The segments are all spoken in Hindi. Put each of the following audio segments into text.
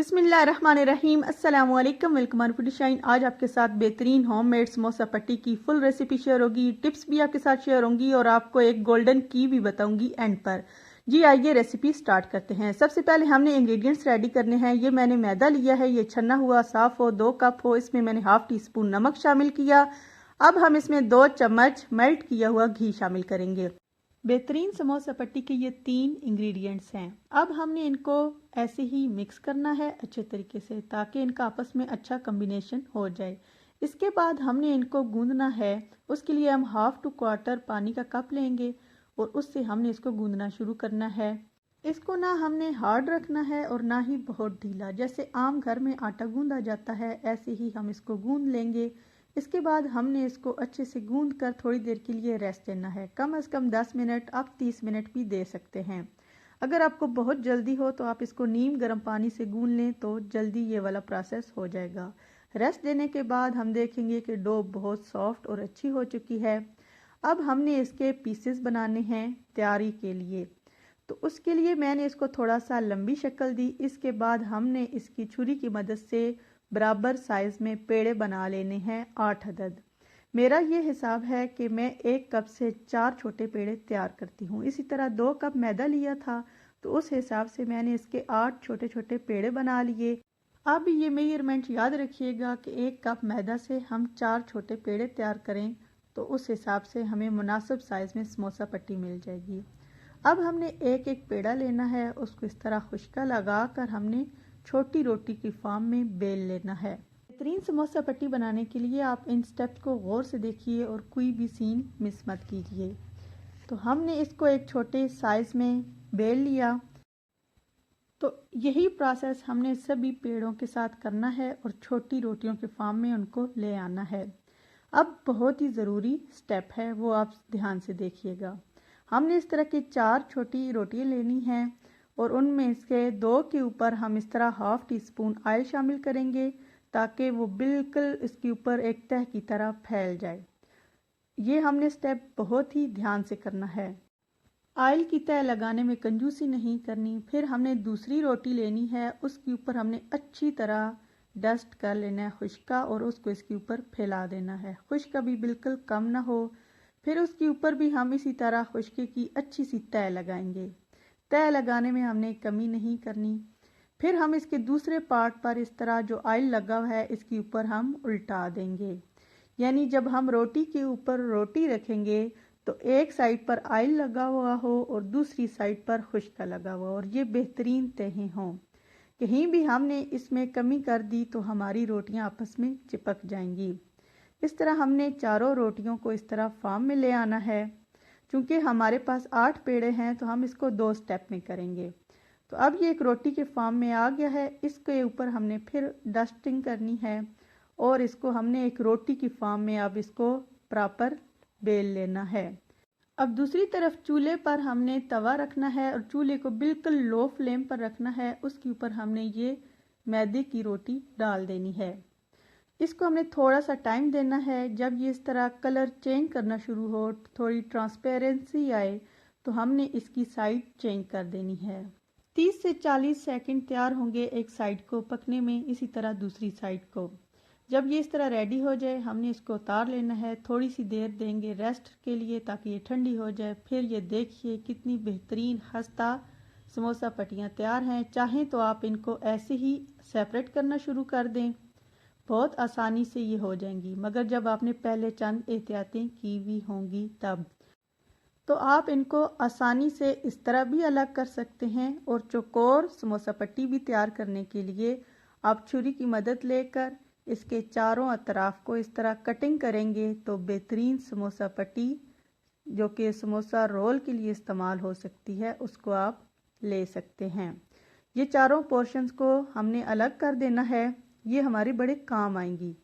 बिस्मिल्लाहिर्रहमानिर्रहीम। अस्सलाम वालेकुम। Welcome on food shine. आज आपके साथ बेहतरीन होममेड समोसा पट्टी की फुल रेसिपी शेयर होगी, टिप्स भी आपके साथ शेयर होंगी और आपको एक गोल्डन की भी बताऊंगी एंड पर। जी आइए रेसिपी स्टार्ट करते हैं। सबसे पहले हमने इंग्रेडिएंट्स रेडी करने हैं। ये मैंने मैदा लिया है, ये छन्ना हुआ साफ हो, 2 कप हो। इसमें मैंने हाफ टी स्पून नमक शामिल किया। अब हम इसमें 2 चम्मच मेल्ट किया हुआ घी शामिल करेंगे। बेहतरीन समोसा पट्टी के ये 3 इंग्रेडिएंट्स हैं। अब हमने इनको ऐसे ही मिक्स करना है अच्छे तरीके से, ताकि इनका आपस में अच्छा कॉम्बिनेशन हो जाए। इसके बाद हमने इनको गूंदना है। उसके लिए हम हाफ टू क्वार्टर पानी का कप लेंगे और उससे हमने इसको गूंदना शुरू करना है। इसको ना हमने हार्ड रखना है और ना ही बहुत ढीला। जैसे आम घर में आटा गूंदा जाता है, ऐसे ही हम इसको गूंद लेंगे। इसके बाद हमने इसको अच्छे से गूंद कर थोड़ी देर के लिए रेस्ट देना है, कम से कम 10 मिनट, आप 30 मिनट भी दे सकते हैं। अगर आपको बहुत जल्दी हो तो आप इसको नीम गर्म पानी से गूंद लें तो जल्दी ये वाला प्रोसेस हो जाएगा। रेस्ट देने के बाद हम देखेंगे कि डो बहुत सॉफ्ट और अच्छी हो चुकी है। अब हमने इसके पीसेस बनाने हैं तैयारी के लिए। तो उसके लिए मैंने इसको थोड़ा सा लंबी शक्ल दी। इसके बाद हमने इसकी छुरी की मदद से बराबर साइज में पेड़े बना लेने हैं 8 अदद। मेरा ये हिसाब है कि मैं 1 कप से 4 छोटे पेड़े तैयार करती हूँ। इसी तरह 2 कप मैदा लिया था, तो उस हिसाब से मैंने इसके 8 छोटे छोटे पेड़े बना लिए। अब ये मेजरमेंट याद रखिएगा कि 1 कप मैदा से हम 4 छोटे पेड़े तैयार करें, तो उस हिसाब से हमें मुनासिब साइज में समोसा पट्टी मिल जाएगी। अब हमने एक एक पेड़ा लेना है, उसको इस तरह खुश्का लगा कर हमने छोटी रोटी की फॉर्म में बेल लेना है। बेहतरीन समोसा पट्टी बनाने के लिए आप इन स्टेप्स को गौर से देखिए और कोई भी सीन मिस मत कीजिए। तो हमने इसको एक छोटे साइज में बेल लिया। तो यही प्रोसेस हमने सभी पेड़ों के साथ करना है और छोटी रोटियों के फॉर्म में उनको ले आना है। अब बहुत ही ज़रूरी स्टेप है, वो आप ध्यान से देखिएगा। हमने इस तरह की 4 छोटी रोटियां लेनी हैं और उनमें इसके 2 के ऊपर हम इस तरह हाफ टी स्पून ऑयल शामिल करेंगे, ताकि वो बिल्कुल इसके ऊपर एक तह की तरह फैल जाए। ये हमने स्टेप बहुत ही ध्यान से करना है। ऑयल की तह लगाने में कंजूसी नहीं करनी। फिर हमने दूसरी रोटी लेनी है, उसके ऊपर हमने अच्छी तरह डस्ट कर लेना है खुश्का और उसको इसके ऊपर फैला देना है। खुश्का भी बिल्कुल कम ना हो। फिर उसके ऊपर भी हम इसी तरह खुश्के की अच्छी सी तह लगाएंगे। तह लगाने में हमने कमी नहीं करनी। फिर हम इसके दूसरे पार्ट पर इस तरह जो ऑयल लगा हुआ है इसके ऊपर हम उल्टा देंगे। यानी जब हम रोटी के ऊपर रोटी रखेंगे तो एक साइड पर ऑयल लगा हुआ हो और दूसरी साइड पर खुश्का लगा हुआ हो और ये बेहतरीन तहें हों। कहीं भी हमने इसमें कमी कर दी तो हमारी रोटियां आपस में चिपक जाएंगी। इस तरह हमने चारों रोटियों को इस तरह फॉर्म में ले आना है। चूंकि हमारे पास 8 पेड़े हैं तो हम इसको 2 स्टेप में करेंगे। तो अब ये एक रोटी के फॉर्म में आ गया है। इसके ऊपर हमने फिर डस्टिंग करनी है और इसको हमने एक रोटी की फॉर्म में अब इसको प्रॉपर बेल लेना है। अब दूसरी तरफ चूल्हे पर हमने तवा रखना है और चूल्हे को बिल्कुल लो फ्लेम पर रखना है। उसके ऊपर हमने ये मैदे की रोटी डाल देनी है। इसको हमने थोड़ा सा टाइम देना है। जब ये इस तरह कलर चेंज करना शुरू हो, थोड़ी ट्रांसपेरेंसी आए, तो हमने इसकी साइड चेंज कर देनी है। 30 से 40 सेकंड तैयार होंगे एक साइड को पकने में, इसी तरह दूसरी साइड को। जब ये इस तरह रेडी हो जाए हमने इसको उतार लेना है। थोड़ी सी देर देंगे रेस्ट के लिए ताकि ये ठंडी हो जाए। फिर ये देखिए कितनी बेहतरीन खस्ता समोसा पट्टियाँ तैयार हैं। चाहें तो आप इनको ऐसे ही सेपरेट करना शुरू कर दें, बहुत आसानी से ये हो जाएंगी। मगर जब आपने पहले चंद एहतियातें की हुई होंगी तब तो आप इनको आसानी से इस तरह भी अलग कर सकते हैं। और चौकोर समोसा पट्टी भी तैयार करने के लिए आप छुरी की मदद लेकर इसके चारों अतराफ को इस तरह कटिंग करेंगे तो बेहतरीन समोसा पट्टी जो कि समोसा रोल के लिए इस्तेमाल हो सकती है उसको आप ले सकते हैं। ये चारों पोर्शंस को हमने अलग कर देना है, ये हमारे बड़े काम आएंगी।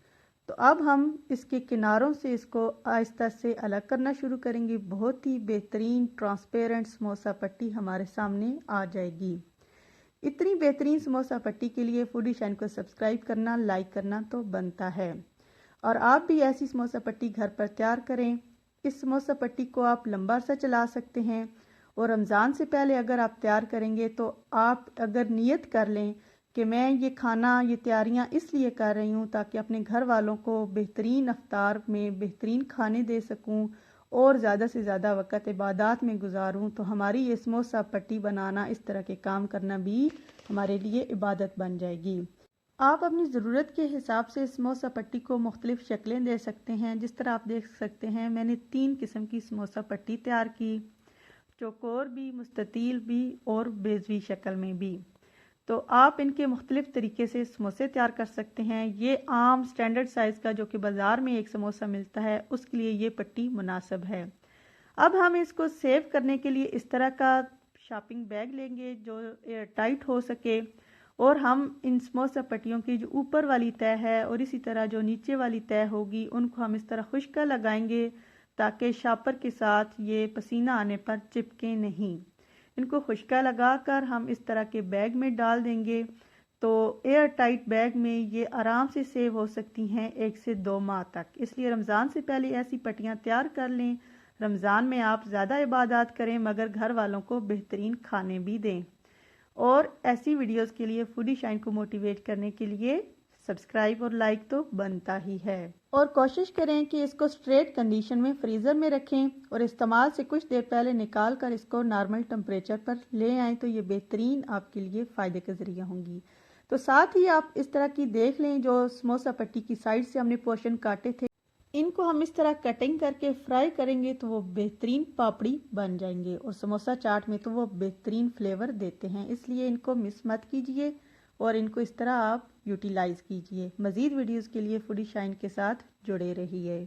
तो अब हम इसके किनारों से इसको आहिस्ता से अलग करना शुरू करेंगे। बहुत ही बेहतरीन ट्रांसपेरेंट समोसा पट्टी हमारे सामने आ जाएगी। इतनी बेहतरीन समोसा पट्टी के लिए फूडी शाइन को सब्सक्राइब करना, लाइक करना तो बनता है। और आप भी ऐसी समोसा पट्टी घर पर तैयार करें। इस समोसा पट्टी को आप लंबा अरसा चला सकते हैं और रमज़ान से पहले अगर आप तैयार करेंगे तो आप अगर नियत कर लें कि मैं ये खाना, ये तैयारियां इसलिए कर रही हूँ ताकि अपने घर वालों को बेहतरीन अफ्तार में बेहतरीन खाने दे सकूँ और ज़्यादा से ज़्यादा वक़्त इबादत में गुजारूँ। तो हमारी ये समोसा पट्टी बनाना, इस तरह के काम करना भी हमारे लिए इबादत बन जाएगी। आप अपनी ज़रूरत के हिसाब से समोसा पट्टी को मुख्तलिफ़ शक्लें दे सकते हैं। जिस तरह आप देख सकते हैं मैंने 3 किस्म की समोसा पट्टी तैयार की, चौकोर भी, मुस्ततील भी और बेज़वी शक्ल में भी। तो आप इनके मुख्तलिफ़ तरीके से समोसे तैयार कर सकते हैं। ये आम स्टैंडर्ड साइज़ का जो कि बाज़ार में एक समोसा मिलता है उसके लिए ये पट्टी मुनासिब है। अब हम इसको सेव करने के लिए इस तरह का शॉपिंग बैग लेंगे जो एयर टाइट हो सके, और हम इन समोसा पट्टियों की जो ऊपर वाली तह है और इसी तरह जो नीचे वाली तह होगी उनको हम इस तरह खुश्का लगाएंगे ताकि शापर के साथ ये पसीना आने पर चिपके नहीं। इनको खुश्का लगाकर हम इस तरह के बैग में डाल देंगे तो एयर टाइट बैग में ये आराम से सेव हो सकती हैं 1 से 2 माह तक। इसलिए रमज़ान से पहले ऐसी पट्टियाँ तैयार कर लें। रमज़ान में आप ज़्यादा इबादत करें मगर घर वालों को बेहतरीन खाने भी दें। और ऐसी वीडियोस के लिए फूडी शाइन को मोटिवेट करने के लिए सब्सक्राइब और लाइक तो बनता ही है। और कोशिश करें कि इसको स्ट्रेट कंडीशन में फ्रीज़र में रखें और इस्तेमाल से कुछ देर पहले निकाल कर इसको नॉर्मल टेम्परेचर पर ले आएँ तो ये बेहतरीन आपके लिए फ़ायदे का ज़रिया होंगी। तो साथ ही आप इस तरह की देख लें, जो समोसा पट्टी की साइड से हमने पोर्शन काटे थे इनको हम इस तरह कटिंग करके फ्राई करेंगे तो वो बेहतरीन पापड़ी बन जाएंगे और समोसा चाट में तो वो बेहतरीन फ्लेवर देते हैं। इसलिए इनको मिस मत कीजिए और इनको इस तरह आप यूटिलाइज कीजिए। मज़ीद वीडियोस के लिए फूडी शाइन के साथ जुड़े रहिए।